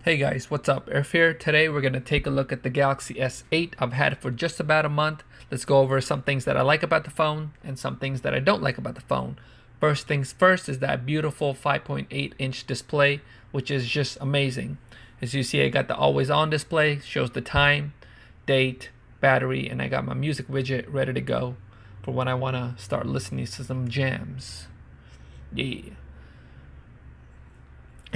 Hey guys, what's up? Irf here. Today we're going to take a look at the Galaxy S8. I've had it for just about a month. Let's go over some things that I like about the phone and some things that I don't like about the phone. First things first is that beautiful 5.8-inch display, which is just amazing. As you see, I got the always on display, shows the time, date, battery, and I got my music widget ready to go for when I want to start listening to some jams. Yeah.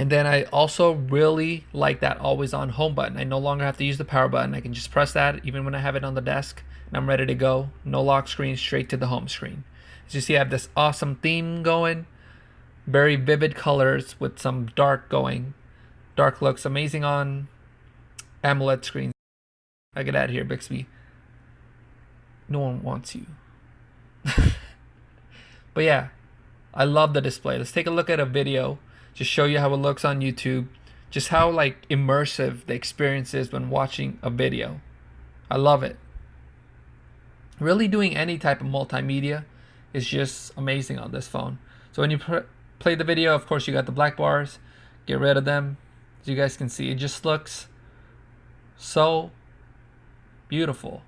And then I also really like that always on home button. I no longer have to use the power button. I can just press that even when I have it on the desk and I'm ready to go. No lock screen, straight to the home screen. As you see, I have this awesome theme going. Very vivid colors with some dark going. Dark looks amazing on AMOLED screens. I get out of here, Bixby. No one wants you. But yeah, I love the display. Let's take a look at a video. Just show you how it looks on YouTube. Just how like immersive the experience is when watching a video. I love it. Really doing any type of multimedia is just amazing on this phone. So when you play the video, of course you got the black bars. Get rid of them. As you guys can see, it just looks so beautiful.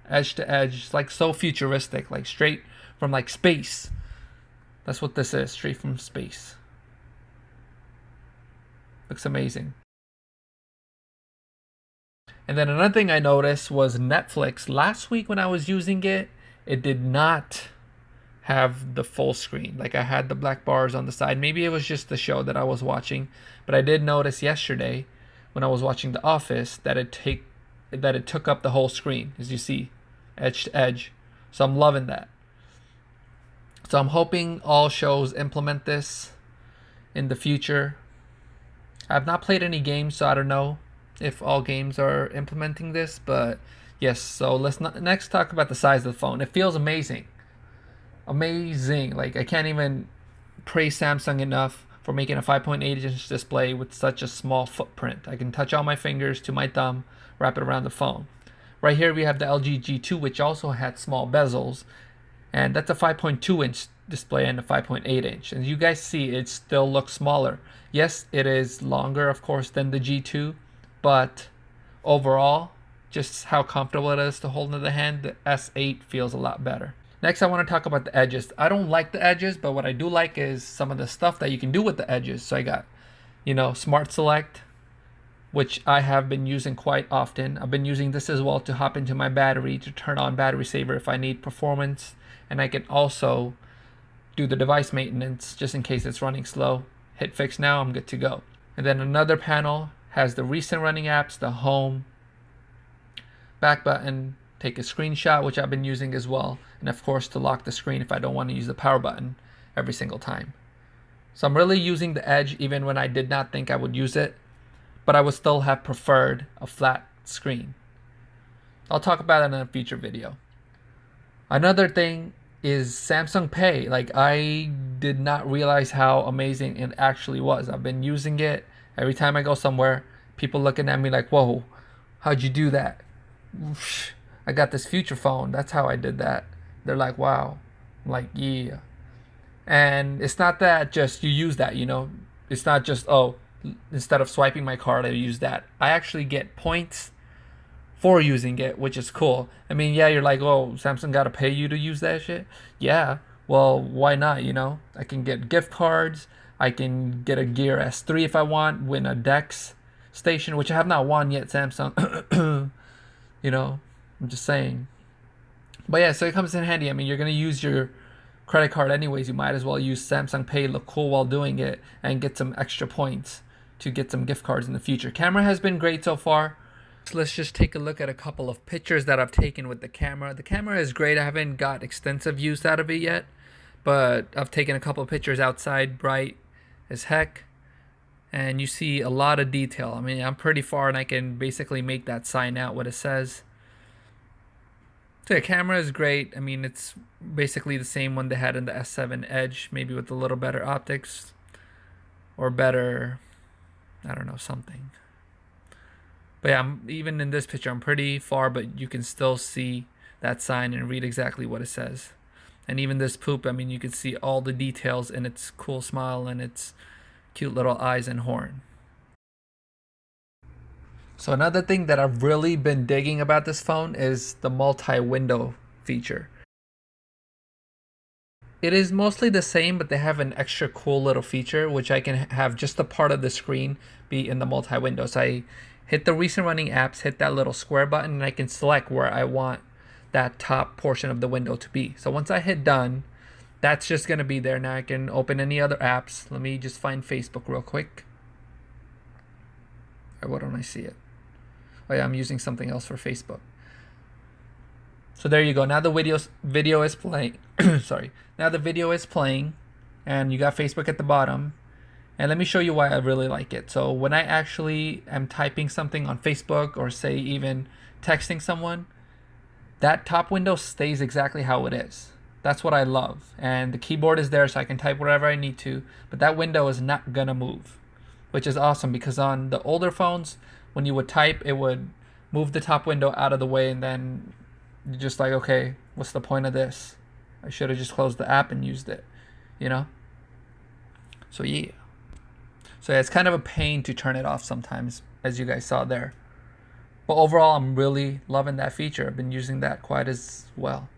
Edge to edge, like so futuristic, like straight from like space. That's what this is, straight from space. Looks amazing. And then another thing I noticed was Netflix. Last week when I was using it, it did not have the full screen. Like I had the black bars on the side. Maybe it was just the show that I was watching, but I did notice yesterday when I was watching The Office that it took up the whole screen, as you see, edge to edge. So I'm loving that. So I'm hoping all shows implement this in the future. I've not played any games, so I don't know if all games are implementing this, but yes. So let's next talk about the size of the phone. It feels amazing. Amazing. Like I can't even praise Samsung enough for making a 5.8-inch display with such a small footprint. I can touch all my fingers to my thumb, wrap it around the phone. Right here we have the LG G2, which also had small bezels, and that's a 5.2-inch display and a 5.8-inch. And you guys see it still looks smaller. Yes, it is longer, of course, than the G2, but overall, just how comfortable it is to hold in the hand, the S8 feels a lot better. Next, I want to talk about the edges. I don't like the edges, but what I do like is some of the stuff that you can do with the edges. So I got, Smart Select, which I have been using quite often. I've been using this as well to hop into my battery to turn on battery saver if I need performance. And I can also do the device maintenance just in case it's running slow. Hit fix now, I'm good to go. And then another panel has the recent running apps, the home, back button, take a screenshot, which I've been using as well, and of course to lock the screen if I don't want to use the power button every single time. So I'm really using the edge even when I did not think I would use it, but I would still have preferred a flat screen. I'll talk about it in a future video. Another thing is Samsung Pay. Like I did not realize how amazing it actually was. I've been using it every time I go somewhere. People looking at me like, "Whoa, how'd you do that?" I got this future phone. That's how I did that. They're like, "Wow." I'm like, "Yeah." And it's not that just you use that, It's not just, oh, instead of swiping my card, I use that. I actually get points for using it, which is cool. I mean, yeah, you're like, oh, Samsung got to pay you to use that shit? Yeah. Well, why not, I can get gift cards. I can get a Gear S3 if I want, win a DeX station, which I have not won yet, Samsung. I'm just saying. But yeah, so it comes in handy. I mean, you're going to use your credit card anyways. You might as well use Samsung Pay, look cool while doing it, and get some extra points to get some gift cards in the future. Camera has been great so far. So let's just take a look at a couple of pictures that I've taken with the camera. The camera is great. I haven't got extensive use out of it yet, but I've taken a couple of pictures outside, bright as heck, and you see a lot of detail. I mean, I'm pretty far and I can basically make that sign out what it says. So the camera is great. I mean, it's basically the same one they had in the S7 Edge, maybe with a little better optics or better, I don't know, something. But yeah, even in this picture, I'm pretty far, but you can still see that sign and read exactly what it says. And even this poop, I mean, you can see all the details in its cool smile and its cute little eyes and horn. So another thing that I've really been digging about this phone is the multi-window feature. It is mostly the same, but they have an extra cool little feature, which I can have just a part of the screen be in the multi-window. So I hit the recent running apps, hit that little square button, and I can select where I want that top portion of the window to be. So once I hit done, that's just going to be there. Now I can open any other apps. Let me just find Facebook real quick. Or why don't I see it? Oh yeah, I'm using something else for Facebook. So there you go. Now the video is playing. Sorry. Now the video is playing, and you got Facebook at the bottom. And let me show you why I really like it. So when I actually am typing something on Facebook, or say even texting someone, that top window stays exactly how it is. That's what I love. And the keyboard is there so I can type whatever I need to, but that window is not gonna move, which is awesome because on the older phones, when you would type, it would move the top window out of the way, and then you're just like, okay, what's the point of this? I should have just closed the app and used it, you know? So yeah. So yeah, it's kind of a pain to turn it off sometimes, as you guys saw there. But overall, I'm really loving that feature. I've been using that quite as well.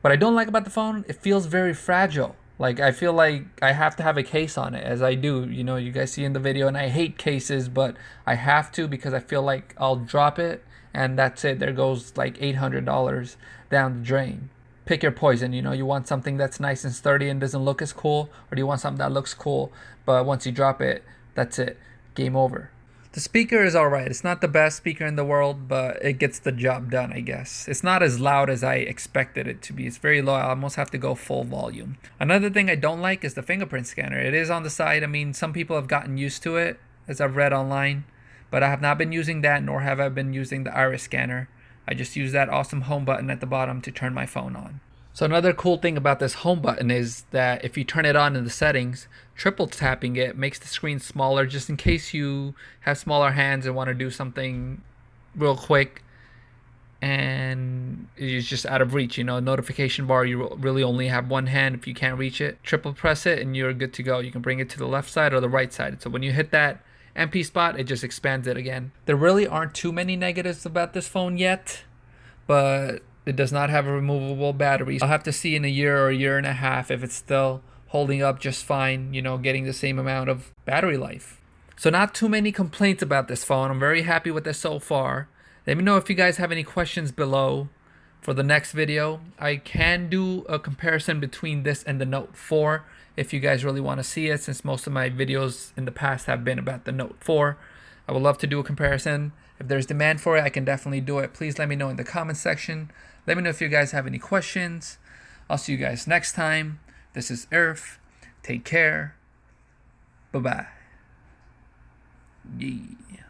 What I don't like about the phone, it feels very fragile. Like, I feel like I have to have a case on it, as I do. You know, you guys see in the video, and I hate cases, but I have to because I feel like I'll drop it, and that's it. There goes like $800 down the drain. Pick your poison. You know, you want something that's nice and sturdy and doesn't look as cool, or do you want something that looks cool, but once you drop it, that's it. Game over. The speaker is alright. It's not the best speaker in the world, but it gets the job done, I guess. It's not as loud as I expected it to be. It's very low. I almost have to go full volume. Another thing I don't like is the fingerprint scanner. It is on the side. I mean, some people have gotten used to it, as I've read online, but I have not been using that, nor have I been using the iris scanner. I just use that awesome home button at the bottom to turn my phone on. So another cool thing about this home button is that if you turn it on in the settings, triple tapping it makes the screen smaller, just in case you have smaller hands and want to do something real quick and it's just out of reach. You know, notification bar, you really only have one hand if you can't reach it. Triple press it and you're good to go. You can bring it to the left side or the right side. So when you hit that empty spot, it just expands it again. There really aren't too many negatives about this phone yet, but it does not have a removable battery. I'll have to see in a year or a year and a half if it's still holding up just fine, you know, getting the same amount of battery life. So not too many complaints about this phone. I'm very happy with this so far. Let me know if you guys have any questions below for the next video. I can do a comparison between this and the Note 4 if you guys really want to see it, since most of my videos in the past have been about the Note 4. I would love to do a comparison. If there's demand for it, I can definitely do it. Please let me know in the comment section. Let me know if you guys have any questions. I'll see you guys next time. This is Earth. Take care. Bye-bye. Yeah.